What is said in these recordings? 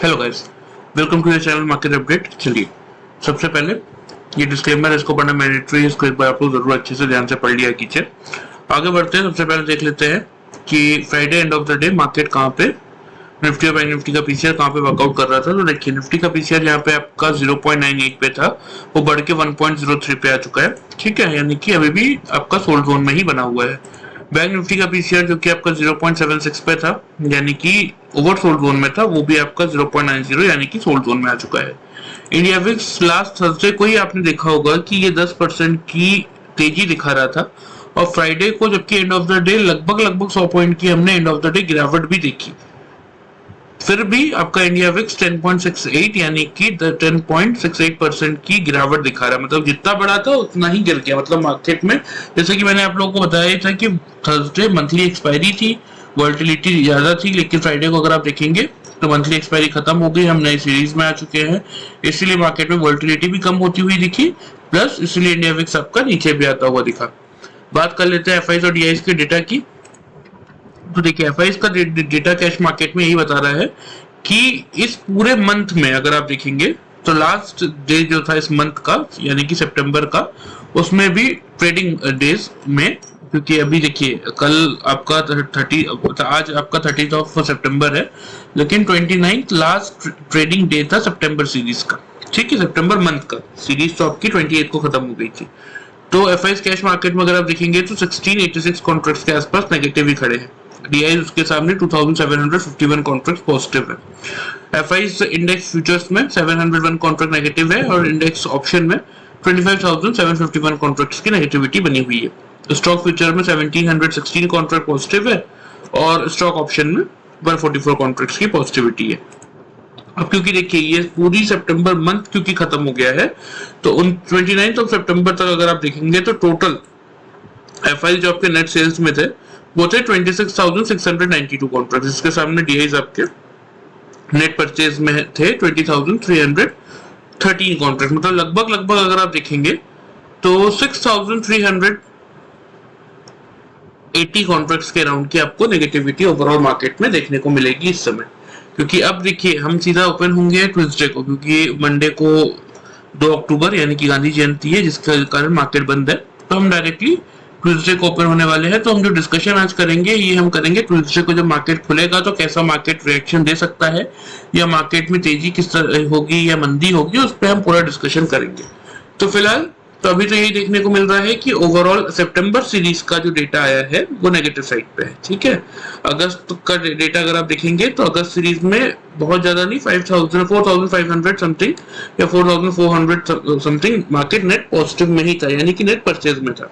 Hello guys, welcome to your channel market update. चलिए सबसे पहले ये डिस्क्लेमर है, इसको पढ़ना मैंडेटरी है, इसको एक बार आप लोग जरूर अच्छे से ध्यान से पढ़ लिया कीजिए। आगे बढ़ते हैं। सबसे पहले देख लेते हैं कि Friday end of the day market कहाँ पे, निफ्टी और बैंक निफ्टी का पीसीआर कहाँ पे वर्कआउट कर रहा था। तो देखिए निफ्टी का पीसीआर यहाँ पे आपका 0.98 पे था, वो बढ़ के 1.03 पे आ चुका है। ठीक है, यानी कि अभी भी आपका सोल्ड जोन में ही बना हुआ है। बैंक निफ्टी का पीसीआर जो कि आपका 0.76 पे था, यानी कि ओवर सोल्ड जोन में था, वो भी आपका 0.90 यानी कि सोल्ड जोन में आ चुका है। इंडिया विक्स लास्ट थर्सडे को ही आपने देखा होगा कि ये 10% की तेजी दिखा रहा था, और फ्राइडे को जबकि एंड ऑफ द डे लगभग 100 पॉइंट की हमने एंड ऑफ द डे गिरावट भी देखी। फिर भी आपका इंडिया विक्स 10.68 यानी कि 10.68% की गिरावट दिखा रहा है। मतलब जितना बड़ा था उतना ही गिर गया। मतलब मार्केट में जैसे कि मैंने आप लोगों को बताया था कि थर्सडे मंथली एक्सपायरी थी, वॉलेटिलिटी ज्यादा थी, लेकिन फ्राइडे को अगर आप देखेंगे तो मंथली एक्सपायरी खत्म हो गई, हम नई सीरीज में आ चुके हैं, इसलिए मार्केट में वॉलेटिलिटी भी कम होती हुई दिखी, प्लस इसलिए इंडिया विक्स आपका नीचे भी आता हुआ दिखा। बात कर लेते हैं एफआईज और डीआईज के डेटा की। तो देखिए एफआईज का डेटा कैश मार्केट में यही बता रहा है कि इस पूरे मंथ में अगर आप देखेंगे तो लास्ट डे जो था इस मंथ का यानी कि सितंबर का, उसमें भी ट्रेडिंग डेज में, क्योंकि अभी देखिए कल आपका 30, आज आपका 30 ऑफ सितंबर है, लेकिन 29 लास्ट ट्रेडिंग डे था सितंबर सीरीज का। ठीक है, सितंबर मंथ का सीरीज तो आपकी 28 को खत्म हो गई थी। तो एफआईज कैश मार्केट में अगर आप देखेंगे तो 1686 कॉन्ट्रैक्ट्स के आसपास नेगेटिव ही खड़े हैं। डीआई उसके सामने 2751 कॉन्ट्रैक्ट पॉजिटिव है। एफआईज इंडेक्स फ्यूचर्स में 701 कॉन्ट्रैक्ट नेगेटिव है, और इंडेक्स ऑप्शन में 25,751 कॉन्ट्रैक्ट्स की नेगेटिविटी बनी हुई है। स्टॉक फ्यूचर में 1716 कॉन्ट्रैक्ट पॉजिटिव है, और स्टॉक ऑप्शन में 144 कॉन्ट्रैक्ट्स की पॉजिटिविटी है। अब क्योंकि देखिए ये पूरी सितंबर मंथ क्योंकि खत्म हो गया है, तो उन 29 ऑफ सितंबर तक अगर आप देखेंगे तो टोटल एफआई जो आपके नेट सेल्स में थे वो थे 26,692 कॉन्ट्रैक्ट, जिसके सामने डीआईज आपके नेट परचेज में थे 20,313 कॉन्ट्रैक्ट। मतलब लगभग अगर आप देखेंगे तो 6,380 कॉन्ट्रैक्ट्स के अराउंड की आपको नेगेटिविटी ओवरऑल मार्केट में देखने को मिलेगी इस समय। क्योंकि अब देखिए हम सीधा ओपन होंगे ट्यूसडे को, क्योंकि मंडे को 2 अक्टूबर यानी कि गांधी जयंती है, जिसके कारण मार्केट बंद है। तो हम डायरेक्टली ट्यूसडे को ओपन होने वाले हैं। तो हम जो डिस्कशन आज करेंगे ये हम करेंगे ट्यूसडे को जब मार्केट खुलेगा तो कैसा मार्केट रिएक्शन दे सकता है, या मार्केट में तेजी किस तरह होगी या मंदी होगी, उस पर हम पूरा डिस्कशन करेंगे। तो फिलहाल तो अभी तो यही देखने को मिल रहा है कि ओवरऑल सितंबर सीरीज का जो डेटा आया है वो नेगेटिव साइड पे है। ठीक है, अगस्त का डेटा अगर आप देखेंगे तो अगस्त सीरीज में बहुत ज्यादा नहीं, 4,500 समथिंग या 4,400 समथिंग मार्केट नेट पॉजिटिव में ही था, यानी कि नेट परचेज में था।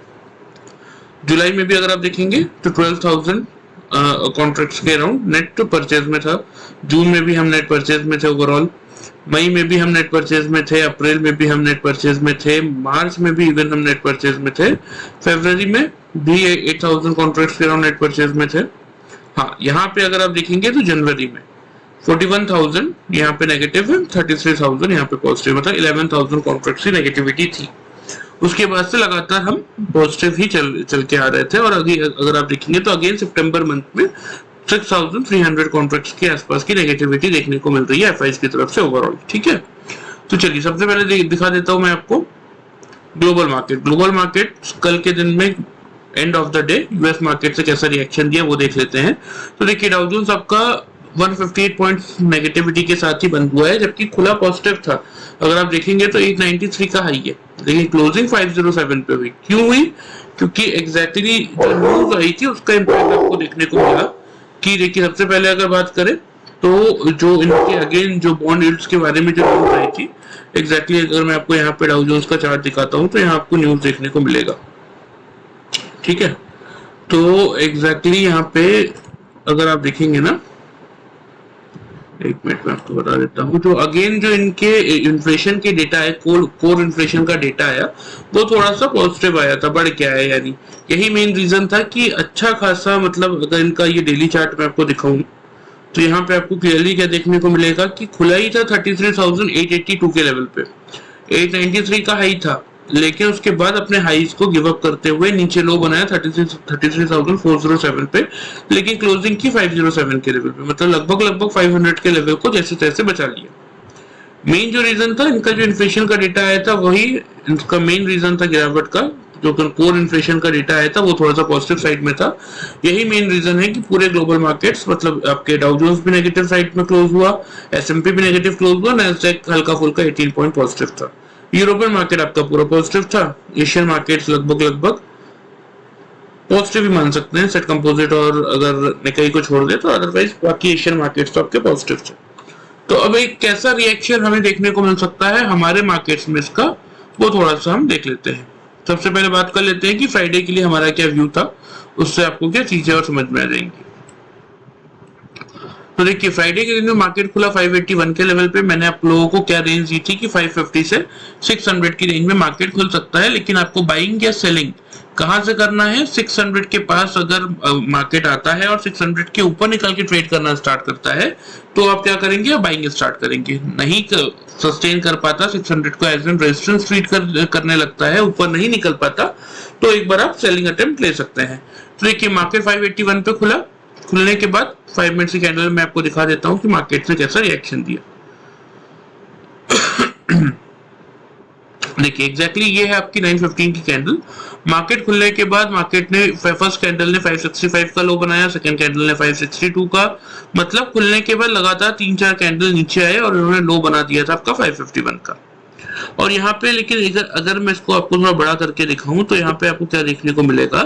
जुलाई में भी अगर आप देखेंगे तो 12,000 कॉन्ट्रैक्ट्स के अराउंड नेट परचेज में था। जून में भी हम नेट परचेज में थे ओवरऑल, मई में भी हम नेट परचेज में थे, अप्रैल में भी हम नेट परचेज में थे, मार्च में भी इवन हम नेट परचेज में थे, फरवरी में भी 8,000 कॉन्ट्रैक्ट्स के अराउंड नेट परचेज में थे। हाँ, यहाँ पे अगर आप देखेंगे तो जनवरी में 41,000 यहाँ पे नेगेटिव है, 33,000 यहाँ पे पॉजिटिव, मतलब 11,000 कॉन्ट्रैक्ट्स की नेगेटिविटी थी। उसके बाद से लगातार हम पॉजिटिव ही चल के आ रहे थे, और अगर आप देखेंगे तो अगेन सितंबर मंथ में 6,300 कॉन्ट्रैक्ट्स के आसपास की नेगेटिविटी देखने को मिल रही है एफआईज की तरफ से ओवरऑल। ठीक है, तो चलिए सबसे पहले दिखा देता हूं मैं आपको ग्लोबल मार्केट कल के दिन में end of the day US market से कैसा रिएक्शन दिया वो देख लेते हैं। तो देखिए डाउ जोन्स आपका 158 पॉइंट्स नेगेटिविटी के साथ ही बंद हुआ है, जबकि खुला पॉजिटिव था। अगर आप देखेंगे तो 893 का हाई है, लेकिन क्लोजिंग 507 पे हुई। क्यों हुई? क्योंकि एग्जैक्टली जो न्यूज आई थी उसका इम्पैक्ट आपको देखने को मिला। कि देखिए सबसे पहले अगर बात करें तो जो इनके अगेन जो बॉन्ड यील्ड्स के बारे में जो न्यूज आई थी, एग्जैक्टली अगर मैं आपको यहाँ पे डाउ जोन्स का चार्ट दिखाता हूँ तो यहाँ आपको न्यूज देखने को मिलेगा। ठीक है, तो एग्जैक्टली यहाँ पे अगर आप देखेंगे ना, एक मिनट में आपको बता देता हूँ, जो अगेन जो इनके इन्फ्लेशन के डेटा है, कोर इन्फ्लेशन का डेटा आया वो थोड़ा सा पॉजिटिव आया था, बढ़ के आया, यानी यही मेन रीजन था कि अच्छा खासा, मतलब अगर इनका ये डेली चार्ट में आपको दिखाऊं तो यहाँ पे आपको क्लियरली क्या देखने को मिलेगा कि खुला ही था 33,882 के लेवल पे, 893 का हाई था, लेकिन उसके बाद अपने हाईज को गिव अप करते हुए नीचे लो बनाया 33,407 पे, लेकिन क्लोजिंग की 507 के लेवल पे, मतलब लगभग 500 के लेवल को जैसे तैसे बचा लिया। मेन जो रीजन था इनका, जो इन्फ्लेशन का डेटा आया था वही इनका मेन रीजन था गिरावट का। जो कोर इन्फ्लेशन का डेटा आया था वो थोड़ा सा पॉजिटिव साइड में था। यही मेन रीजन है कि पूरे ग्लोबल मार्केट्स, मतलब आपके डाउ जोन्स भी नेगेटिव साइड में क्लोज हुआ, एसएमपी भी नेगेटिव क्लोज हुआ, नैस्डैक हल्का फुल्का 18 पॉइंट पॉजिटिव था। यूरोपियन मार्केट आपका पूरा पॉजिटिव था। एशियन मार्केट्स लगभग पॉजिटिव ही मान सकते हैं, सेट कंपोजिट और अगर निकाई को छोड़ दे तो, अदरवाइज बाकी एशियन मार्केट्स तो आपके पॉजिटिव थे। तो अब एक कैसा रिएक्शन हमें देखने को मिल सकता है हमारे मार्केट्स में इसका, वो थोड़ा सा हम देख लेते हैं। सबसे पहले बात कर लेते हैं कि फ्राइडे के लिए हमारा क्या व्यू था, उससे आपको क्या चीजें और समझ में आ जाएंगी। तो देखिए फ्राइडे के दिन में मार्केट खुला 581 के लेवल पे। मैंने आप लोगों को क्या रेंज दी थी कि 550 से 600 की रेंज में मार्केट खुल सकता है, लेकिन आपको बाइंग या सेलिंग कहां से करना है। 600 के पास अगर मार्केट आता है और 600 के ऊपर निकल के ट्रेड करना स्टार्ट करता है तो आप क्या करेंगे, बाइंग स्टार्ट करेंगे। नहीं सस्टेन कर पाता 600 को, एज एन रेजिस्टेंस ट्रीट करने लगता है, ऊपर नहीं निकल पाता, तो एक बार आप सेलिंग अटेम्प्ट ले सकते हैं। तो देखिए मार्केट 581 पे खुला। खुलने के बाद 5 मिनट की कैंडल में आपको दिखा देता हूं कि मार्केट ने कैसा रिएक्शन दिया। देखिए एग्जैक्टली ये है आपकी 915 की कैंडल। मार्केट खुलने के बाद मार्केट ने फर्स्ट कैंडल ने 565 का लो बनाया, सेकंड कैंडल ने 562 का, मतलब खुलने के बाद लगातार 3-4 कैंडल नीचे आए और उन्होंने लो बना दिया था आपका 551 का। और यहाँ पे लेकिन अगर मैं इसको आपको थोड़ा बड़ा करके दिखाऊं तो यहाँ पे आपको क्या देखने को मिलेगा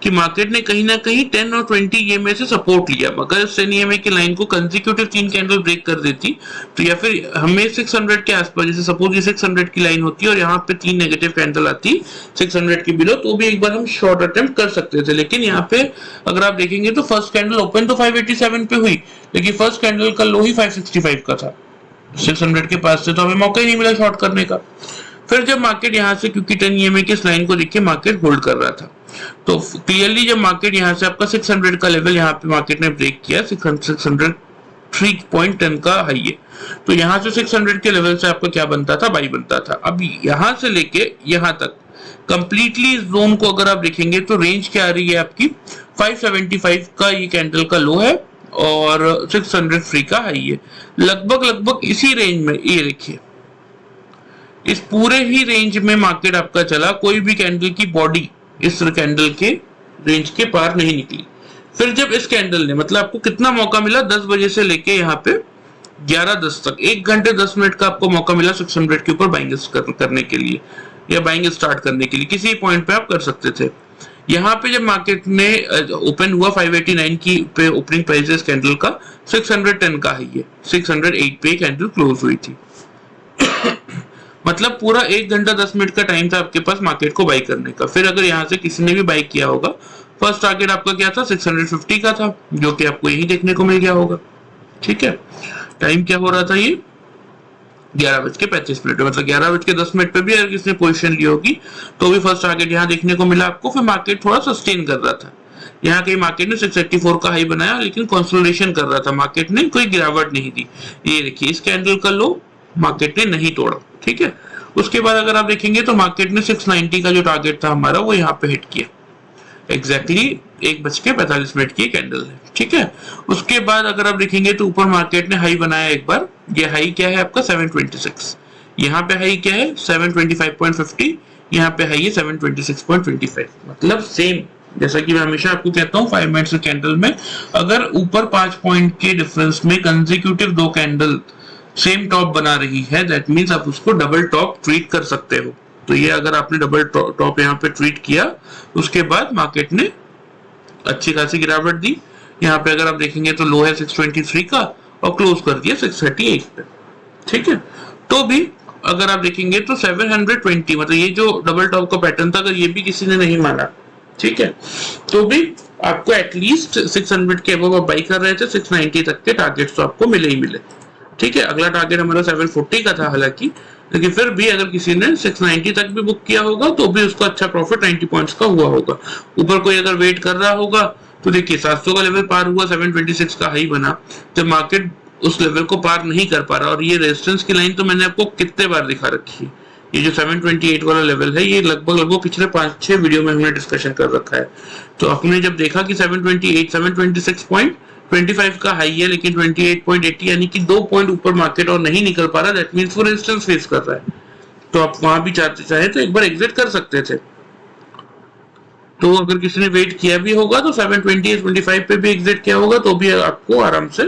कि मार्केट ने कहीं ना कहीं 10 और 20 ईएमए से सपोर्ट लिया। मगर 10 ईएमए की लाइन को कंसेक्यूटिव 3 कैंडल ब्रेक कर देती तो, या फिर हमें 600 के आसपास, जैसे सपोज ये 600 की लाइन होती है और यहाँ पे 3 नेगेटिव कैंडल आती 600 के बिलो, तो भी एक बार हम शॉर्ट अटेम्प्ट कर सकते थे। लेकिन यहाँ पे अगर आप देखेंगे तो फर्स्ट कैंडल ओपन तो 587 पे हुई, लेकिन फर्स्ट कैंडल का लो ही 565 का था। 600 के पास से तो हमें मौका ही नहीं मिला शॉर्ट करने का। फिर जब मार्केट यहाँ से, क्योंकि 10 ईएमए की इस लाइन को देख के मार्केट होल्ड कर रहा था, तो क्लियरली जब मार्केट यहाँ से आपका 600 का लेवल यहाँ पे मार्केट ने ब्रेक किया, 603.10 का हाई है, तो यहाँ से 600 के लेवल से आपका क्या बनता था, बाई बनता था। अब यहाँ से लेके यहाँ तक कंप्लीटली इस जोन को अगर आप देखेंगे तो रेंज क्या आ रही है आपकी, 575 का ये कैंडल का लो है और 603 का हाई है। लगभग इसी रेंज में, ये देखिए इस पूरे ही रेंज में मार्केट आपका चला, कोई भी कैंडल की बॉडी इस कैंडल के रेंज के पार नहीं निकली। फिर जब इस कैंडल ने, मतलब आपको कितना मौका मिला, 10 बजे से लेके यहाँ पे 11:10 तक 1 घंटे 10 मिनट का आपको मौका मिला 600 के ऊपर बाइंग करने के लिए या बाइंग स्टार्ट करने के लिए, किसी पॉइंट पे आप कर सकते थे। यहाँ पे जब मार्केट ने ओपन हुआ 589 की पे ओपनिंग प्राइस कैंडल का, 610 का हाई है, 608 पे कैंडल क्लोज हुई थी। मतलब पूरा 1 घंटा 10 मिनट का टाइम था आपके पास मार्केट को बाई करने का। फिर अगर यहाँ से किसी ने भी बाई किया होगा, फर्स्ट टारगेट आपका क्या था, 650 का था, जो कि आपको यही देखने को मिल गया होगा। ठीक है, टाइम क्या हो रहा था, ये 11:35, मतलब 11:10 पे भी अगर किसने पोजीशन ली होगी तो भी फर्स्ट टारगेट यहाँ देखने को मिला आपको। फिर मार्केट थोड़ा सस्टेन कर रहा था, यहाँ कहीं मार्केट ने 684 का हाई बनाया, लेकिन कंसोलिडेशन कर रहा था, मार्केट ने कोई गिरावट नहीं दी। ये देखिए इस कैंडल का लो मार्केट ने नहीं तोड़ा। ठीक है, उसके बाद अगर आप देखेंगे तो मार्केट ने 690 का जो टारगेट था हमारा वो यहाँ पे हिट किया, एग्जैक्टली 1:45 की कैंडल है। ठीक है, उसके बाद अगर आप देखेंगे तो ऊपर मार्केट ने हाई बनाया एक बार। ये हाई क्या है आपका 726, यहाँ पे हाई क्या है 725.50, यहाँ पे हाई है 726.25। मतलब सेम, जैसा कि मैं हमेशा आपको कहता हूँ 5 मिनट्स कैंडल में अगर ऊपर 5 पॉइंट के डिफरेंस में कंसेक्यूटिव 2 कैंडल सेम टॉप बना रही है, दैट मींस आप उसको डबल टॉप ट्रीट कर सकते हो। तो ये अगर आपने डबल टॉप यहाँ पे ट्रीट किया, उसके बाद मार्केट ने अच्छी खासी गिरावट दी। यहाँ पे अगर आप देखेंगे तो लो है 623 का और क्लोज कर दिया 638 पे। ठीक है, तो भी अगर आप देखेंगे तो 720, मतलब ये जो डबल टॉप का पैटर्न था, अगर ये भी किसी ने नहीं माना, ठीक है, तो भी आपको एटलीस्ट 600 के अबव आप बाई कर रहे थे, 690 तक के टारगेट्स तो आपको मिले ही मिले। ठीक है, अगला टारगेट हमारा 740 का था हालांकि, लेकिन फिर भी अगर किसी ने 690 तक भी बुक किया होगा तो भी उसका अच्छा प्रॉफिट 90 पॉइंट्स का हुआ होगा। ऊपर कोई अगर वेट कर रहा होगा तो देखिए 700 का लेवल पार हुआ, 726 का हाई बना, जब मार्केट उस लेवल को पार नहीं कर पा रहा। और ये रेजिस्टेंस की लाइन तो मैंने आपको कितने बार दिखा रखी है, ये जो 728 वाला लेवल है ये लगभग पिछले 5-6 वीडियो में हमने डिस्कशन कर रखा है। तो आपने जब देखा कि 728 726.25 का हाई है लेकिन 28.80 यानी कि 2 पॉइंट ऊपर मार्केट और नहीं निकल पा रहा, दैट मींस वो रेजिस्टेंस फेस कर रहा है। तो आप वहां भी चाहे तो एक बार एग्जिट कर सकते थे। तो अगर किसी ने वेट किया भी होगा तो 720-25 पे भी एग्जिट किया होगा तो भी आपको आराम से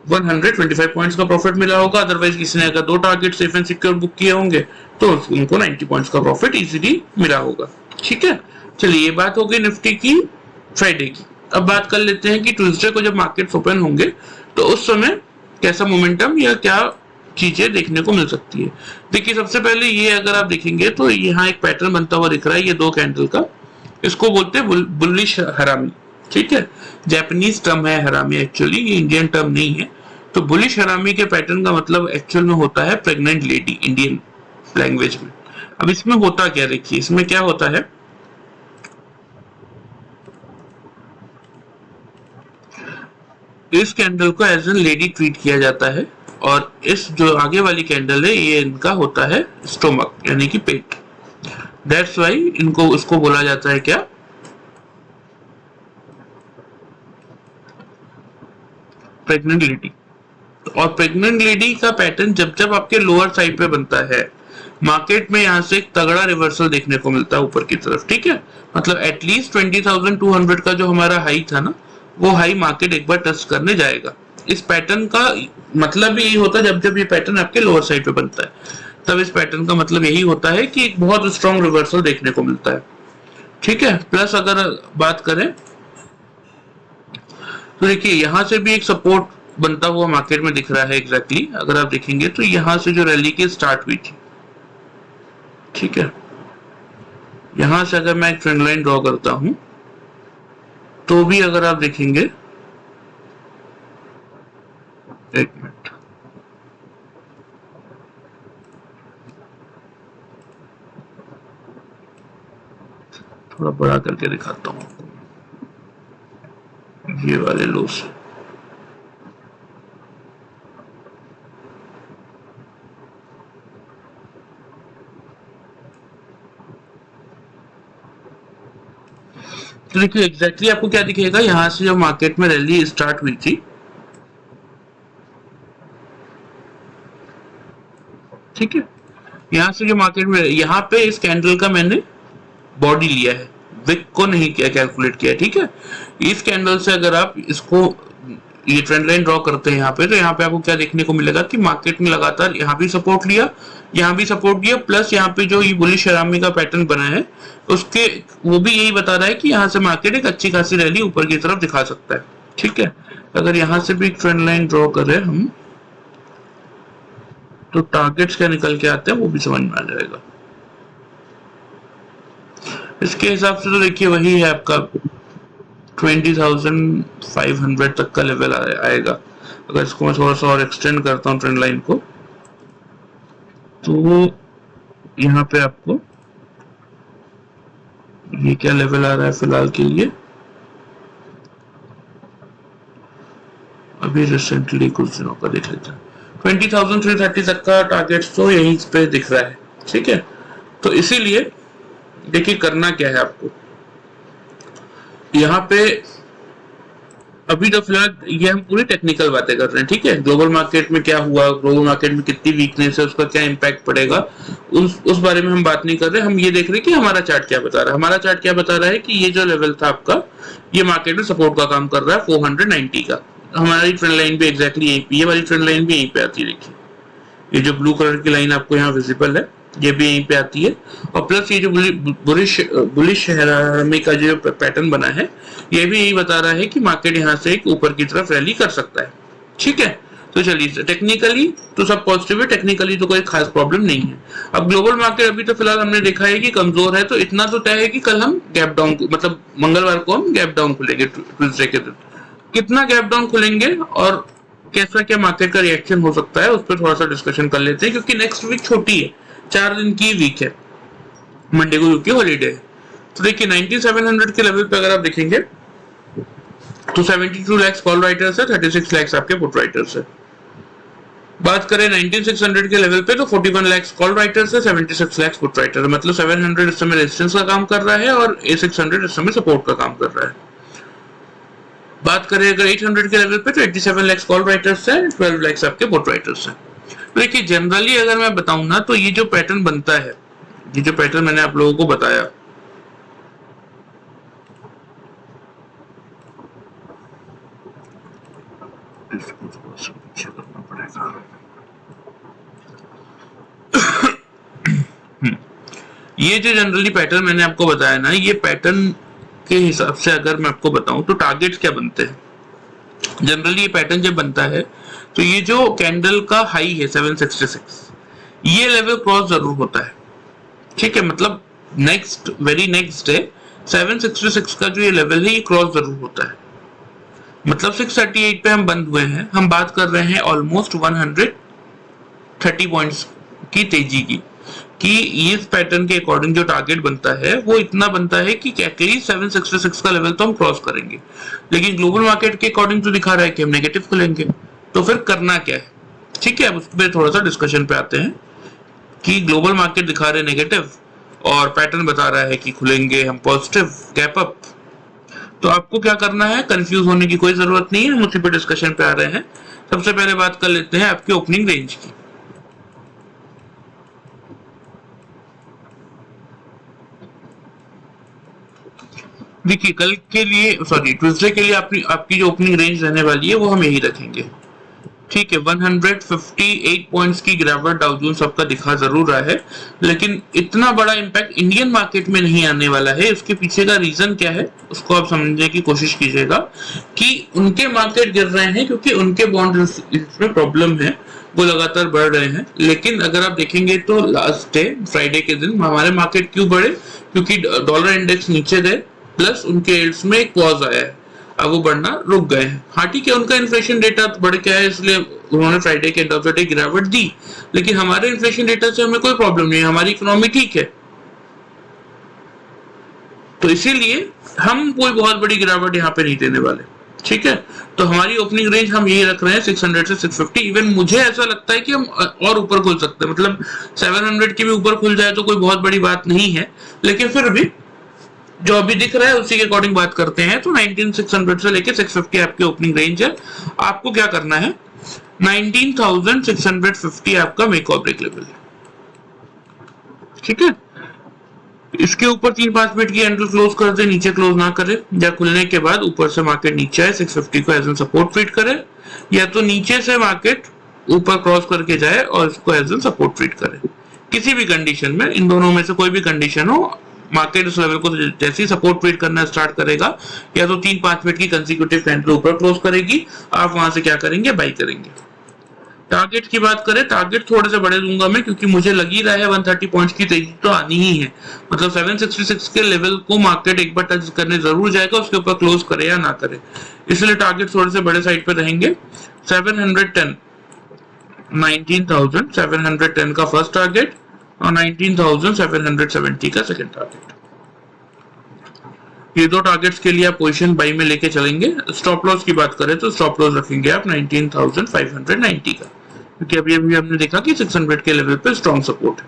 125 पॉइंट्स का प्रॉफिट मिला होगा। अदरवाइज किसी ने अगर 2 target safe and secure book किए होंगे तो उनको 90 पॉइंट्स का प्रॉफिट इजीली मिला होगा। ठीक है, चलिए ये बात हो गई निफ्टी की फ्राइडे की। अब बात कर लेते हैं कि ट्यूसडे को जब मार्केट ओपन होंगे तो उस समय कैसा मोमेंटम या क्या चीजें देखने को मिल सकती है। देखिए सबसे पहले ये अगर आप देखेंगे तो यहाँ एक पैटर्न बनता हुआ दिख रहा है, ये 2 कैंडल का, इसको बोलते हैं बुलिश हरामी। ठीक है, जापानीज टर्म है हरामी, एक्चुअली ये इंडियन टर्म नहीं है। तो बुलिश हरामी के पैटर्न का मतलब एक्चुअल में होता है प्रेग्नेंट लेडी इंडियन लैंग्वेज में। अब इसमें होता क्या, देखिए इसमें क्या होता है, इस कैंडल को एज एन लेडी ट्रीट किया जाता है और इस जो आगे वाली कैंडल है ये इनका होता है स्टोमक यानी कि पेट। दैट्स वाई इनको उसको बोला जाता है क्या, प्रेग्नेंट लेडी। और प्रेग्नेंट लेडी का पैटर्न जब जब आपके लोअर साइड पे बनता है मार्केट में यहाँ से एक तगड़ा रिवर्सल देखने को मिलता है ऊपर की तरफ। ठीक है, मतलब एटलीस्ट 20,200 का जो हमारा हाई था ना वो हाई मार्केट एक बार टच करने जाएगा। इस पैटर्न का मतलब यही होता है, जब जब ये पैटर्न आपके लोअर साइड पे बनता है तब इस पैटर्न का मतलब यही होता है कि एक बहुत स्ट्रॉन्ग रिवर्सल देखने को मिलता है। ठीक है, प्लस अगर बात करें तो देखिए यहां से भी एक सपोर्ट बनता हुआ मार्केट में दिख रहा है एग्जैक्टली। अगर आप देखेंगे तो यहां से जो रैली की स्टार्ट हुई थी, ठीक है, यहां से अगर मैं एक ट्रेंड लाइन ड्रॉ करता हूं तो भी अगर आप देखेंगे, एक मिनट, थोड़ा बड़ा करके दिखाता हूं आपको, ये वाले लो से तो देखिए एग्जैक्टली आपको क्या दिखेगा, यहां से जब मार्केट में रैली स्टार्ट हुई थी, ठीक है, यहां से जो मार्केट में यहाँ पे इस कैंडल का मैंने बॉडी लिया है, विक को नहीं किया, कैलकुलेट किया। ठीक है, इस कैंडल से अगर आप इसको ये ट्रेंड लाइन ड्रॉ करते हैं यहाँ पे तो यहाँ पे आपको क्या देखने को मिलेगा कि मार्केट ने लगातार यहाँ भी सपोर्ट लिया, यहाँ भी सपोर्ट दिया, प्लस यहाँ पे जो ये बुलिश हरामी का पैटर्न बना है उसके वो भी यही बता रहा है कि यहाँ से मार्केट एक अच्छी खासी रैली ऊपर की तरफ दिखा सकता है। ठीक है, अगर यहाँ से भी ट्रेंड लाइन ड्रॉ करें हम तो टारगेट्स क्या निकल के आते हैं वो भी समझ में आ जाएगा। इसके हिसाब से तो देखिए वही है आपका 20,500 तक का लेवल आएगा। अगर इसको मैं थोड़ा सा और एक्सटेंड करता हूँ ट्रेंड लाइन को तो यहाँ पे आपको ये क्या लेवल आ रहा है फिलहाल के लिए, अभी रिसेंटली कुछ दिनों का देख लेते हैं, 20,330 तक का टारगेट तो यहीं पे दिख रहा है। ठीक है, तो इसीलिए देखिए करना क्या है आपको, यहाँ पे अभी तो फिलहाल ये हम पूरी टेक्निकल बातें कर रहे हैं। ठीक है, ग्लोबल मार्केट में क्या हुआ, ग्लोबल मार्केट में कितनी वीकनेस है, उसका क्या इम्पैक्ट पड़ेगा, उस बारे में हम बात नहीं कर रहे। हम ये देख रहे हैं कि हमारा चार्ट क्या बता रहा है। हमारा चार्ट क्या बता रहा है कि ये जो लेवल था आपका ये मार्केट में सपोर्ट का काम कर रहा है 490 का। हमारी ट्रेंड लाइन भी एग्जैक्टली यहीं पे, ये वाली ट्रेंड लाइन भी यहीं पे आती है। देखिए ये जो ब्लू कलर की लाइन आपको यहाँ विजिबल है ये भी यहीं पे आती है, और प्लस ये जो बुलिश हरामी का जो पैटर्न बना है ये भी यही बता रहा है कि मार्केट यहाँ से एक ऊपर की तरफ रैली कर सकता है। ठीक है, तो चलिए टेक्निकली तो सब पॉजिटिव है, टेक्निकली तो कोई खास प्रॉब्लम नहीं है। अब ग्लोबल मार्केट अभी तो फिलहाल हमने देखा है कि कमजोर है, तो इतना तो तय है कि कल हम गैप डाउन, मतलब मंगलवार को हम गैप डाउन खुलेंगे, ट्यूसडे के दिन कितना गैप डाउन खुलेंगे और कैसा क्या मार्केट का रिएक्शन हो सकता है उस पर थोड़ा सा डिस्कशन कर लेते हैं, क्योंकि नेक्स्ट वीक छोटी है, 4 दिन की वीक है, मंडे को क्योंकि हॉलीडे है। तो देखिए 9700 के लेवल पे अगर आप देखेंगे तो 72 लाख कॉल राइटर्स है, 36 लाख आपके पुट राइटर्स है। बात करें 19600 के लेवल पे तो 41 लाख कॉल राइटर्स है, 76 लाख पुट राइटर है, मतलब 700 इस समय रेजिस्टेंस का काम कर रहा है और A600 इस समय सपोर्ट का काम कर रहा है। बात करें अगर 800 के लेवल पे तो 87 लाख कॉल राइटर्स है, 12 लाख आपके पुट राइटर्स है। देखिए जनरली अगर मैं बताऊं ना तो ये जो पैटर्न बनता है, ये जो पैटर्न मैंने आप लोगों को बताया, इसको थोड़ा सा पीछे करना पड़ेगा। ये जो जनरली पैटर्न मैंने आपको बताया ना, ये पैटर्न के हिसाब से अगर मैं आपको बताऊं तो टारगेट्स क्या बनते हैं। जनरली ये पैटर्न जब बनता है तो ये जो कैंडल का हाई है 766, ये लेवल क्रॉस जरूर होता है, ठीक है, मतलब वेरी नेक्स्ट डे 766 का जो ये लेवल है ये क्रॉस जरूर होता है। मतलब 638 पे हम बंद हुए हैं, हम बात कर रहे हैं ऑलमोस्ट 130 पॉइंट्स की तेजी की, कि इस पैटर्न के अकॉर्डिंग जो टारगेट बनता है वो इतना बनता है कि एटलीस्ट 766 का लेवल तो हम क्रॉस करेंगे। लेकिन ग्लोबल मार्केट के अकॉर्डिंग तो दिखा रहा है कि हम नेगेटिव खुलेंगे, तो फिर करना क्या है, ठीक है। अब उस पर थोड़ा सा डिस्कशन पे आते हैं कि ग्लोबल मार्केट दिखा रहे नेगेटिव और पैटर्न बता रहा है कि खुलेंगे हम पॉजिटिव गैप अप। तो आपको क्या करना है, कंफ्यूज होने की कोई जरूरत नहीं है, हम उसी पे डिस्कशन पे आ रहे हैं। सबसे पहले बात कर लेते हैं आपकी ओपनिंग रेंज की। देखिए कल के लिए ट्यूसडे के लिए आपकी जो ओपनिंग रेंज रहने वाली है वो हम यही रखेंगे, ठीक है। 158 पॉइंट्स की गिरावट डाउ जोन्स आपका दिखा जरूर रहा है, लेकिन इतना बड़ा इंपैक्ट इंडियन मार्केट में नहीं आने वाला है। उसके पीछे का रीजन क्या है उसको आप समझने की कोशिश कीजिएगा कि उनके मार्केट गिर रहे हैं क्योंकि उनके बॉन्ड में प्रॉब्लम है, वो लगातार बढ़ रहे हैं। लेकिन अगर आप देखेंगे तो लास्ट डे फ्राइडे के दिन हमारे मार्केट क्यों बढ़े, क्योंकि डॉलर इंडेक्स नीचे गए प्लस उनके एल्ड्स में एक पॉज आया है, अब वो बढ़ना रुक गए हैं। हाँ ठीक है, उनका इन्फ्लेशन डेटा बढ़ गया है इसलिए उन्होंने फ्राइडे के एंड ऑफ द डे गिरावट दी, लेकिन हमारे इन्फ्लेशन डेटा से हमें कोई प्रॉब्लम नहीं है, हमारी इकोनॉमी ठीक है। तो इसीलिए हम कोई बहुत बड़ी गिरावट यहाँ पे नहीं देने वाले, ठीक है। तो हमारी ओपनिंग रेंज हम यही रख रहे हैं 600 से 650। इवन मुझे ऐसा लगता है कि हम और ऊपर खुल सकते हैं, मतलब 700 के भी ऊपर खुल जाए तो कोई बहुत बड़ी बात नहीं है, लेकिन फिर भी जो अभी दिख रहा है उसी के अकॉर्डिंग बात करते हैं। तो 19600 से लेके 650 आपकी ओपनिंग रेंज है। आपको क्या करना है, 19650 आपका मेक और ब्रेक लेवल है, ठीक है। इसके ऊपर 3-5 मिनट की कैंडल क्लोज कर दे, नीचे क्लोज ना करे, या खुलने के बाद ऊपर से मार्केट नीचे आए 650 को एज एन सपोर्ट ट्रीट करे, या तो नीचे से मार्केट ऊपर क्रॉस करके जाए और इसको एज एन सपोर्ट ट्रीट करे। किसी भी कंडीशन में, इन दोनों में से कोई भी कंडीशन हो, मार्केट इस लेवल को जैसे ही सपोर्ट ट्रेड करना स्टार्ट करेगा, या तो 3-5 मिनट की कंसेक्यूटिव कैंडल ऊपर क्लोज करेगी, आप वहां से क्या करेंगे, बाई करेंगे। टारगेट की बात करें, टारगेट थोड़े से बड़े दूंगा मैं, क्योंकि मुझे लग ही रहा है 130 पॉइंट्स की तेजी तो आनी ही है। मतलब 766 के लेवल को मार्केट एक बार टच करने जरूर जाएगा, उसके ऊपर क्लोज करे या ना करे, इसलिए टारगेट थोड़े से बड़े साइड पे रहेंगे। 710 19,710 का फर्स्ट टारगेट और 19,770 का सेकंड टारगेट। ये दो टारगेट्स के लिए आप पोजीशन बाई में लेके चलेंगे। स्टॉप लॉस की बात करें तो स्टॉप लॉस रखेंगे आप 19,590 का, क्योंकि अभी हमने देखा कि 600 के लेवल पे स्ट्रॉन्ग सपोर्ट है,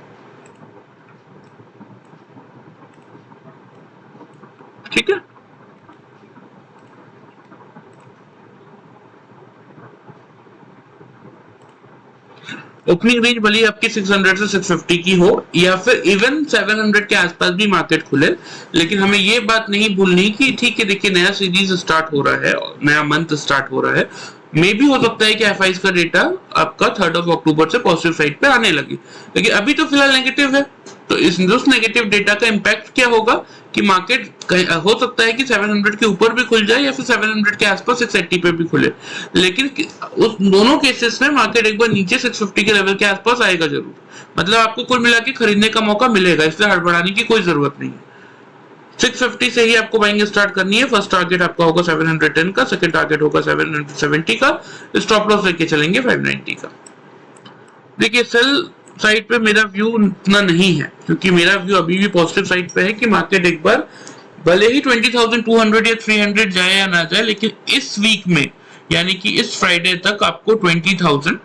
ठीक है। ओपनिंग रेंज भले आपकी 600 से 650 की हो या फिर इवन 700 के आसपास भी मार्केट खुले, लेकिन हमें ये बात नहीं भूलनी कि ठीक है, देखिए नया सीरीज स्टार्ट हो रहा है, नया मंथ स्टार्ट हो रहा है, मे भी हो सकता है कि एफआईज का डेटा आपका 3 अक्टूबर से पॉजिटिव साइड पे आने लगे, लेकिन अभी तो फिलहाल नेगेटिव है। तो इस नेगेटिव डेटा का इम्पैक्ट क्या होगा कि मार्केट हो सकता है कि 700 के ऊपर भी खुल जाए या फिर 700 के आसपास 680 पे भी खुले, लेकिन उस दोनों केसेस में मार्केट एक बार नीचे 650 के लेवल के आसपास आएगा जरूर। मतलब आपको कुल मिला के खरीदने का मौका मिलेगा, इसलिए हड़बड़ाने की कोई जरूरत नहीं है। 650 से ही आपको बाइंग स्टार्ट करनी है। फर्स्ट टारगेट आपका होगा 710 का, सेकंड टारगेट होगा 770 का, स्टॉप लॉस लेके चलेंगे 590 का। देखिए सेल साइड पे मेरा व्यू इतना नहीं है, क्योंकि मेरा व्यू अभी भी पॉजिटिव साइड पे है कि मार्केट एक बार भले ही 20,200 या 300 जाए या ना जाए, लेकिन इस वीक में यानी कि इस फ्राइडे तक आपको 20,000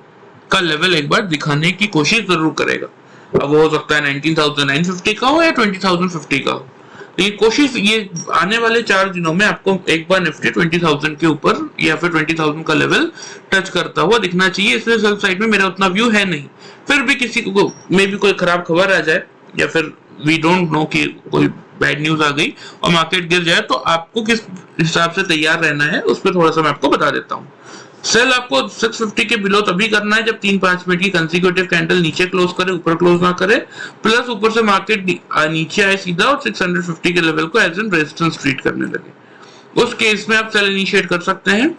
का लेवल एक बार दिखाने की कोशिश जरूर करेगा। अब वो हो सकता है 19,950 का हो या 20,050 का हो, लेकिन कोशिश ये आने वाले 4 दिनों में आपको एक बार निफ्टी 20,000 के ऊपर या फिर 20,000 का लेवल टच करता हुआ दिखना चाहिए। इसलिए सेल साइड में मेरा उतना व्यू है नहीं, फिर भी किसी को मे भी कोई खराब खबर आ जाए या फिर वी डोंट नो कि कोई बैड न्यूज आ गई और मार्केट गिर जाए, तो आपको किस हिसाब से तैयार रहना है उस पर थोड़ा सा मैं आपको बता देता हूँ। सेल आपको 650 के बिलो तभी करना है जब 3-5 मिनट की कंसेक्यूटिव कैंडल नीचे क्लोज करे, ऊपर क्लोज ना करे, प्लस ऊपर से मार्केट नीचे आए सीधा और 650 के लेवल को एज एन रेजिस्टेंस ट्रीट करने लगे। उस केस में आप सेल इनिशिएट कर सकते हैं।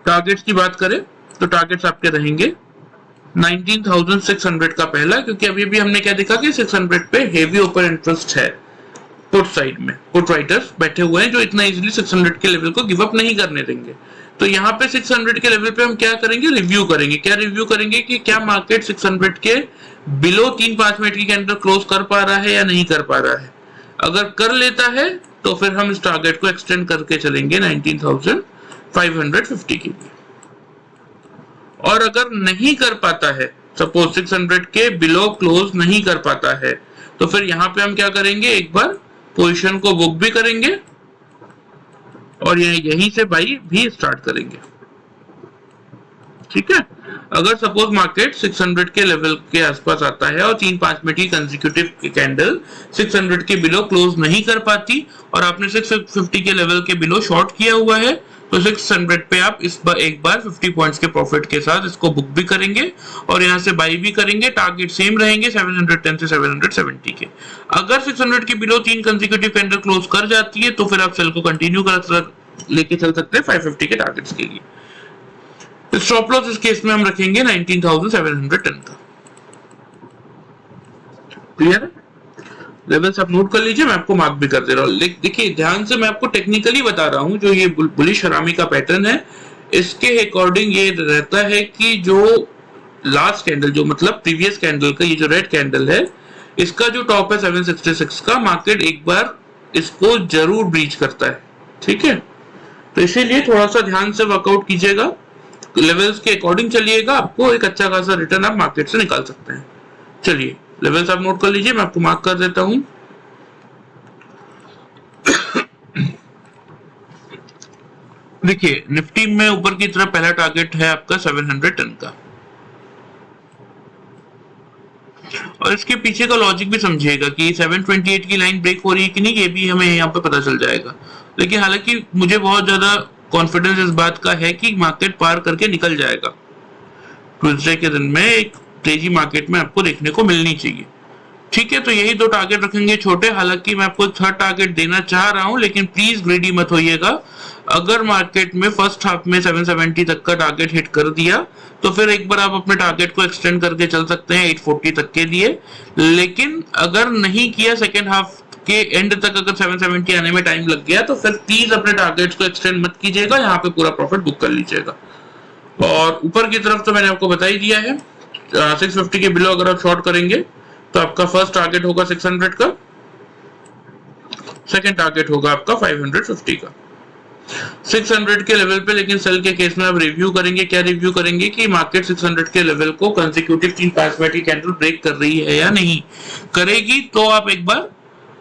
टारगेट्स की बात करें तो टारगेट्स आपके रहेंगे 19,600 का पहला, क्योंकि अभी भी हमने क्या देखा कि 600 पे हेवी ओपन इंटरेस्ट है पुट साइड में, पुट राइटर्स बैठे हुए हैं जो इतना इजीली 600 के लेवल को गिव अप नहीं करने देंगे। तो यहाँ पे 600 के लेवल पे हम क्या करेंगे, रिव्यू करेंगे। क्या रिव्यू करेंगे कि क्या मार्केट 600 के बिलो 3-5 मिनट की कैंडल क्लोज कर पा रहा है या नहीं कर पा रहा है। अगर कर लेता है तो फिर हम इस टारगेट को एक्सटेंड करके चलेंगे 19,550 के लिए। और अगर नहीं कर पाता है, सपोज 600 के बिलो क्लोज नहीं कर पाता है, तो फिर यहाँ पे हम क्या करेंगे, एक बार पोजीशन को बुक भी करेंगे और यहीं से बाई भी स्टार्ट करेंगे। ठीक है, अगर सपोज मार्केट 600 के लेवल के आसपास आता है और 3-5 मिनट की कंसेक्यूटिव कैंडल 600 के बिलो क्लोज नहीं कर पाती और आपने 650 के लेवल के बिलो शॉर्ट किया हुआ है, तो 600 पे आप इस बार एक बार 50 पॉइंट्स के प्रॉफिट के साथ इसको बुक भी करेंगे और यहाँ से बाई भी करेंगे। टारगेट सेम रहेंगे 710 से 770 के। अगर 600 के बिलो 3 कंसेक्यूटिव कैंडल क्लोज कर जाती है तो फिर आप सेल को कंटिन्यू कर लेके चल सकते हैं 550 के टारगेट्स के लिए। स्टॉप लॉस इस केस में हम रखेंगे 19,710 का। क्लियर है? लेवल्स आप नोट कर लीजिए, मैं आपको मार्क भी कर दे रहा हूँ। देखिए ध्यान से, मैं आपको टेक्निकली बता रहा हूँ। जो ये बुलिश हरामी का पैटर्न है, इसके अकॉर्डिंग ये रहता है कि जो लास्ट कैंडल, जो मतलब प्रीवियस कैंडल का ये जो रेड कैंडल है, इसका जो टॉप है 766 का, मार्केट एक बार इसको जरूर ब्रीच करता है। ठीक है, तो इसीलिए थोड़ा सा ध्यान से वर्कआउट कीजिएगा, लेवल्स के अकॉर्डिंग चलिएगा, आपको एक अच्छा खासा रिटर्न आप मार्केट से निकाल सकते हैं। चलिए लेवल्स आप नोट कर लीजिए, मैं आपको मार्क कर देता हूं। देखिए निफ्टी में ऊपर की तरफ पहला टारगेट है आपका 710 का, और इसके पीछे का लॉजिक भी समझिएगा कि 728 की लाइन ब्रेक हो रही है कि नहीं, ये भी हमें यहाँ पे पता चल जाएगा। लेकिन हालांकि मुझे बहुत ज्यादा कॉन्फिडेंस इस बात का है कि मार्केट पार करके निकल जाएगा। ट्यूसडे के दिन में एक तेजी मार्केट में आपको देखने को मिलनी चाहिए। ठीक है, तो यही 2 टारगेट रखेंगे छोटे। हालांकि मैं आपको 3rd टारगेट देना चाह रहा हूं, लेकिन प्लीज ग्रीडी मत होइएगा। अगर मार्केट में फर्स्ट हाफ में 770 तक का टारगेट हिट कर दिया तो फिर एक बार आप अपने टारगेट को एक्सटेंड करके चल सकते हैं 840 तक के लिए। लेकिन अगर नहीं किया, सेकेंड हाफ के एंड तक अगर 770 आने में टाइम लग गया, तो फिर प्लीज अपने टारगेट्स को एक्सटेंड मत कीजिएगा, यहाँ पे पूरा प्रॉफिट बुक कर लीजिएगा। और ऊपर की तरफ तो मैंने आपको बता ही दिया है, 650 के बिलो अगर आप शॉर्ट करेंगे तो आपका फर्स्ट टारगेट होगा 600 का, सेकंड टारगेट होगा आपका 550 का। 600 के लेवल पे लेकिन सेल के केस में आप रिव्यू करेंगे। क्या रिव्यू करेंगे कि मार्केट 600 के लेवल को कंसेक्यूटिव 3-5 मिनट की कैंडल ब्रेक कर रही है या नहीं। करेगी तो आप एक बार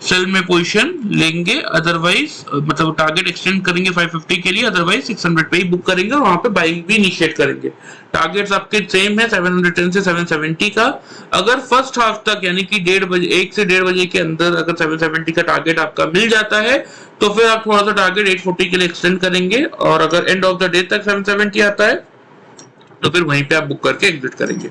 सेल में पोजीशन लेंगे, अदरवाइज मतलब टारगेट एक्सटेंड करेंगे 550 के लिए, अदरवाइज 600 पे ही बुक करेंगे और वहां पे बाइंग भी इनिशिएट करेंगे। टारगेट्स आपके सेम है 710 से 770 का। अगर फर्स्ट हाफ तक यानी कि 1 से 1.5 बजे के अंदर अगर 770 का टारगेट आपका मिल जाता है तो फिर आप थोड़ा सा टारगेट 840 के लिए एक्सटेंड करेंगे, और अगर एंड ऑफ द डे तक 770 आता है तो फिर वहीं पे आप बुक करके एग्जिट करेंगे।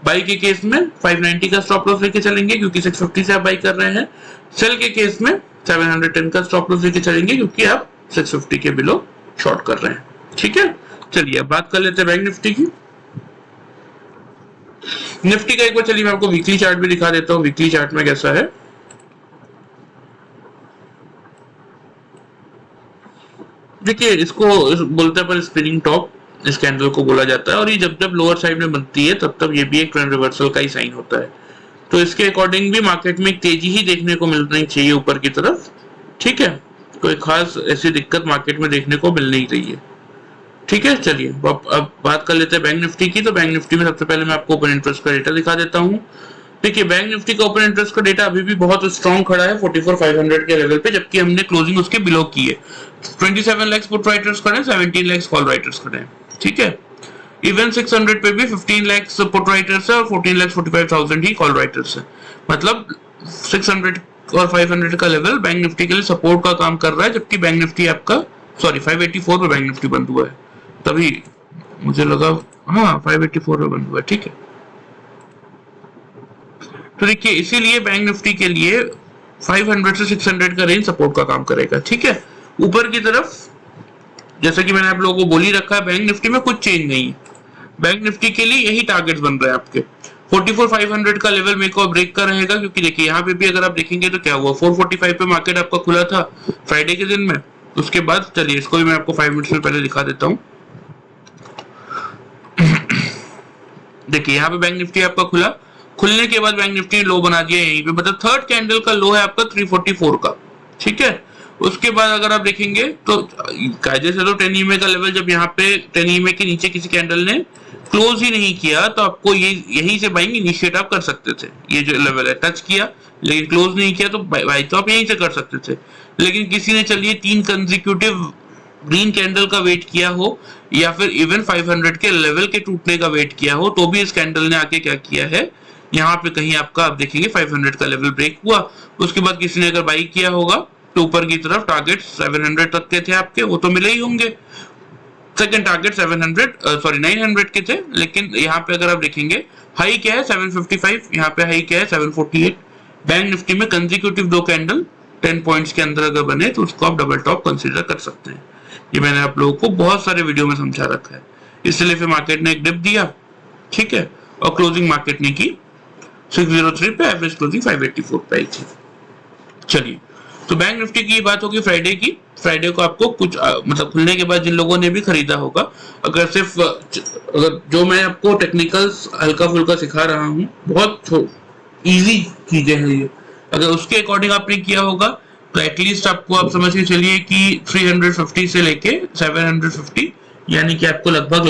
बाई के केस में 590 का स्टॉप लॉस लेके चलेंगे क्योंकि 650 से आप बाई कर रहे हैं। सेल के केस में 710 का स्टॉप लॉस लेके चलेंगे क्योंकि आप 650 के बिलो शॉर्ट कर रहे हैं। ठीक है, चलिए अब बात कर लेते हैं बैंक निफ्टी की। निफ्टी का एक बार चलिए मैं आपको वीकली चार्ट भी दिखा देता हूँ, वीकली चार्ट में कैसा है। देखिए इसको बोलते हैं पर स्पिनिंग टॉप, इस कैंडल को बोला जाता है, और ये जब जब लोअर साइड में बनती है तब तब ये भी एक ट्रेंड रिवर्सल का ही साइन होता है। तो इसके अकॉर्डिंग भी मार्केट में एक तेजी ही देखने को मिलनी चाहिए ऊपर की तरफ। ठीक है, कोई खास ऐसी दिक्कत मार्केट में देखने को मिल नहीं रही है। ठीक है, चलिए अब बात कर लेते हैं बैंक निफ्टी की। तो बैंक निफ्टी में सबसे पहले मैं आपको ओपन इंटरेस्ट का डेटा दिखा देता हूँ। देखिए बैंक निफ्टी का ओपन इंटरेस्ट का डेटा अभी भी बहुत स्ट्रॉन्ग खड़ा है 44,500 के लेवल पे, जबकि हमने क्लोजिंग उसके बिलो की है। 27 लाख पुट राइटर्स खड़े हैं, 17 लाख कॉल राइटर्स खड़े हैं। ठीक है, इवन 600 पे भी 15 लाख पुट राइटर्स है और 14,45,000 ही कॉल राइटर्स है। मतलब 600 और 500 का लेवल बैंक निफ्टी के लिए सपोर्ट का काम कर रहा है, जबकि बैंक निफ्टी आपका 584 पे बैंक निफ्टी बंद हुआ है, तभी मुझे लगा हाँ 584 पे बंद हुआ है। ठीक है, तो देखिए इसीलिए बैंक निफ्टी के लिए 500 से 600 का रेंज सपोर्ट का काम करेगा। ठीक है, ऊपर की तरफ जैसा कि मैंने आप लोगों को बोल ही रखा है, बैंक निफ्टी में कुछ चेंज नहीं है। बैंक निफ्टी के लिए यही टारगेट्स बन रहे हैं आपके। 44,500 का लेवल मेरे को ब्रेक का रहेगा, क्योंकि देखिए यहाँ पे भी अगर आप देखेंगे तो क्या हुआ, 445 पे मार्केट आपका खुला था फ्राइडे के दिन में। उसके बाद चलिए इसको भी मैं आपको 5 मिनट्स में पहले दिखा देता हूँ। देखिए यहाँ पे बैंक निफ्टी आपका खुलने के बाद बैंक निफ्टी ने लो बना दिया यहीं पे, मतलब थर्ड कैंडल का लो है आपका 344 का। ठीक है, उसके बाद अगर आप देखेंगे तो कायदे से तो 10 EMA का लेवल, जब यहाँ पे 10 EMA के नीचे किसी कैंडल ने क्लोज ही नहीं किया तो आपको ये यहीं से बाइंग इनिशिएट आप कर सकते थे। ये जो लेवल है टच किया लेकिन क्लोज नहीं किया तो बाई तो आप यहीं से कर सकते थे। लेकिन किसी ने चलिए 3 कंसेक्यूटिव ग्रीन कैंडल का वेट किया हो या फिर इवन 500 के लेवल के टूटने का वेट किया हो, तो भी इस कैंडल ने आके क्या किया है, यहाँ पे कहीं आपका आप देखेंगे 500 का लेवल ब्रेक हुआ। उसके बाद किसी ने अगर बाई किया होगा तो ऊपर की तरफ टारगेट 700 तक के थे आपके, वो तो मिले ही होंगे। सेकंड टारगेट 900 के थे, लेकिन यहाँ पे अगर आप देखेंगे हाई क्या है 755, यहाँ पे हाई क्या है 748। बैंक निफ्टी में कंसेक्यूटिव 2 कैंडल 10 पॉइंट्स के अंदर अगर बने तो उसको आप डबल टॉप कंसीडर कर सकते हैं। ये मैंने आप लोगों को बहुत सारे वीडियो में समझा रखा है। इसलिए फिर मार्केट ने एक डिप दिया, ठीक है, और क्लोजिंग मार्केट ने की 603 पे, एवरेज क्लोजिंग 584 पे आई थी। चलिए, तो बैंक निफ्टी की बात होगी फ्राइडे की। फ्राइडे को आपको कुछ मतलब खुलने के बाद जिन लोगों ने भी खरीदा होगा, अगर जो मैं आपको टेक्निकल्स हल्का फुल्का सिखा रहा हूँ, बहुत इजी चीजें हैं ये, अगर उसके अकॉर्डिंग आपने किया होगा तो एटलीस्ट आपको आप समझ के चलिए कि 350 से लेके 750 यानी कि आपको लगभग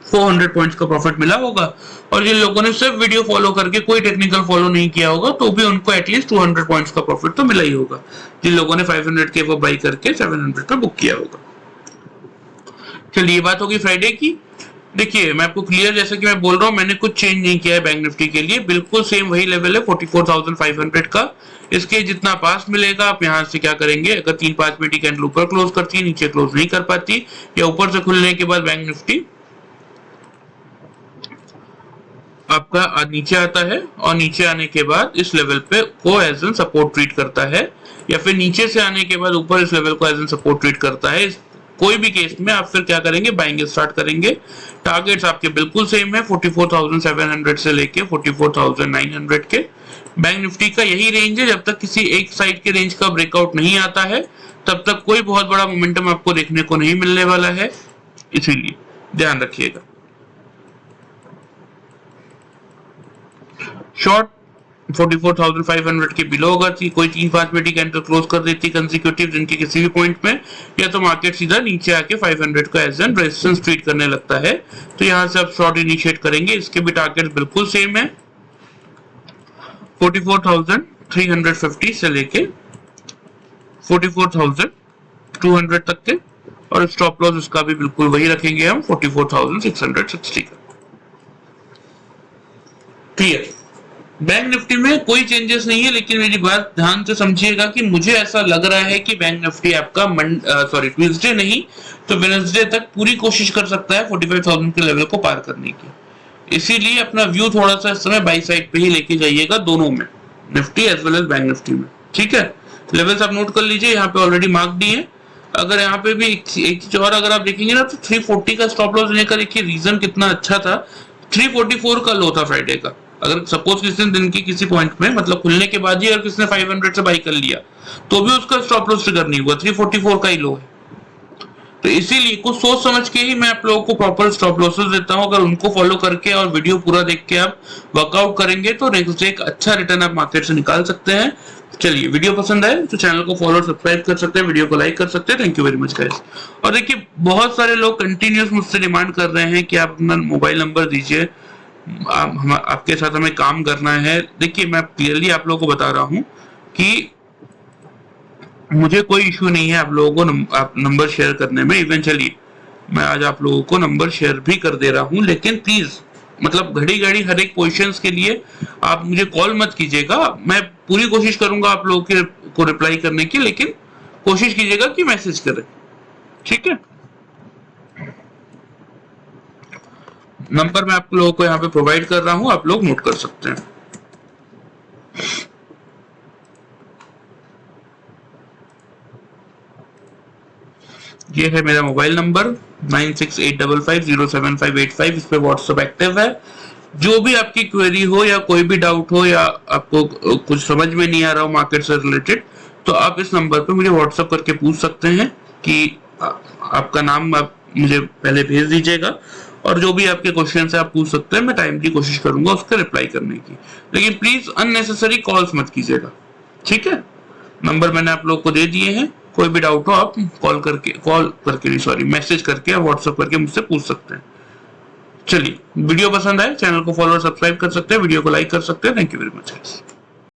400 पॉइंट्स का प्रॉफिट मिला होगा। और जिन लोगों ने सिर्फ वीडियो फॉलो करके कोई टेक्निकल फॉलो नहीं किया होगा तो भी उनको एटलीस्ट 200 पॉइंट्स का प्रॉफिट तो मिला ही होगा, जिन लोगों ने 500 के वो बाई करके 700 पे बुक किया होगा। चलिए, ये बात होगी फ्राइडे की। देखिए मैं आपको क्लियर, जैसा कि मैं बोल रहा हूँ, मैंने कुछ चेंज नहीं किया है बैंक निफ्टी के लिए, बिल्कुल सेम वही लेवल है 44,500 का। इसके जितना पास मिलेगा आप यहाँ से क्या करेंगे, अगर 3-5 मिनट की कैंडल ऊपर क्लोज करती है, नीचे क्लोज नहीं कर पाती, या ऊपर से खुलने के बाद बैंक निफ्टी आपका नीचे आता है और नीचे आने के बाद इस लेवल पे को एज एन सपोर्ट ट्रीट करता है, या फिर नीचे से आने के बाद ऊपर इस लेवल को एज एन सपोर्ट ट्रीट करता है, कोई भी केस में आप फिर क्या करेंगे, बाइंग स्टार्ट करेंगे। टारगेट्स आपके बिल्कुल सेम है 44,700 से लेके 44,900 के। बैंक निफ्टी का यही रेंज है, जब तक किसी एक साइड के रेंज का ब्रेकआउट नहीं आता है तब तक कोई बहुत बड़ा मोमेंटम आपको देखने को नहीं मिलने वाला है, इसीलिए ध्यान रखिएगा। शॉर्ट 44,500 के बिलो अगर थी, कोई 3-5 मिनट की कैंडल क्लोज कर देती कंसेक्यूटिव जिनके किसी भी पॉइंट में, या तो मार्केट सीधा नीचे आके 500 का एज एन रेजिस्टेंस ट्रीट करने लगता है, तो यहां से आप शॉर्ट इनिशिएट करेंगे। इसके भी टारगेट बिल्कुल सेम है 44,350 से लेके 44,200 तक के, और स्टॉप लॉस इसका भी बिल्कुल वही रखेंगे हम 44,660 का। क्लियर? बैंक निफ्टी में कोई चेंजेस नहीं है, लेकिन मेरी बात ध्यान से समझिएगा कि मुझे ऐसा लग रहा है कि बैंक निफ्टी आपका ट्यूसडे नहीं तो वेडनेसडे तक पूरी कोशिश कर सकता है 45,000 के लेवल को पार करने की। इसीलिए अपना व्यू थोड़ा सा इस समय बाई साइड पे ही लेके जाइएगा, दोनों में, Nifty as well as bank Nifty में। ठीक है, लेवल्स आप नोट कर लीजिए, यहाँ पे ऑलरेडी मार्क दिए। अगर यहाँ पे भी एक चीज और अगर आप देखेंगे ना तो 340 का स्टॉप लॉस लेने का देखिए रीजन कितना अच्छा था। 344 का लो था फ्राइडे का। अगर सपोज किसी दिन की किसी पॉइंट में, मतलब खुलने के बाद ही अगर किसी ने 500 से बाई कर लिया तो भी उसका स्टॉप लॉस ट्रिगर नहीं हुआ, 344 का ही लो है। तो इसीलिए कुछ सोच समझ के ही मैं आप लोगों को प्रॉपर स्टॉप लॉसेस देता हूं। अगर उनको फॉलो करके और वीडियो पूरा देख के आप वर्कआउट करेंगे तो नेक्स्ट डे एक अच्छा रिटर्न आप मार्केट से निकाल सकते हैं। चलिए, वीडियो पसंद आए तो चैनल को फॉलो और सब्सक्राइब कर सकते हैं, वीडियो को लाइक कर सकते हैं। Thank you very much guys. और देखिए, बहुत सारे लोग कंटिन्यूस मुझसे डिमांड कर रहे हैं कि आप अपना मोबाइल नंबर दीजिए, आपके साथ हमें काम करना है। देखिए, मैं क्लियरली आप लोगों को बता रहा हूँ कि मुझे कोई इश्यू नहीं है आप लोगों को आप नंबर शेयर करने में। इवेंचुअली मैं आज आप लोगों को नंबर शेयर भी कर दे रहा हूं, लेकिन प्लीज मतलब घड़ी घड़ी हर एक क्वेश्चंस के लिए आप मुझे कॉल मत कीजिएगा। मैं पूरी कोशिश करूंगा आप लोगों के को रिप्लाई करने की, लेकिन कोशिश कीजिएगा कि मैसेज करें, ठीक है। नंबर मैं आप लोगों को यहाँ पे प्रोवाइड कर रहा हूँ, आप लोग नोट कर सकते हैं। ये है मेरा मोबाइल नंबर 9685507585। इस पे व्हाट्सएप एक्टिव है। जो भी आपकी क्वेरी हो या कोई भी डाउट हो या आपको कुछ समझ में नहीं आ रहा हो मार्केट से रिलेटेड, तो आप इस नंबर पे मुझे व्हाट्सएप करके पूछ सकते हैं कि आपका नाम आप मुझे पहले भेज दीजिएगा, और जो भी आपके क्वेश्चन है आप पूछ सकते हैं। मैं टाइमली कोशिश करूंगा उसका रिप्लाई करने की, लेकिन प्लीज अननेसेसरी कॉल्स मत कीजिएगा, ठीक है। नंबर मैंने आप लोग को दे दिए हैं। कोई भी डाउट हो आप कॉल करके नहीं, सॉरी, मैसेज करके या व्हाट्सएप करके मुझसे पूछ सकते हैं। चलिए, वीडियो पसंद आए चैनल को फॉलो और सब्सक्राइब कर सकते हैं, वीडियो को लाइक कर सकते हैं। Thank you very much.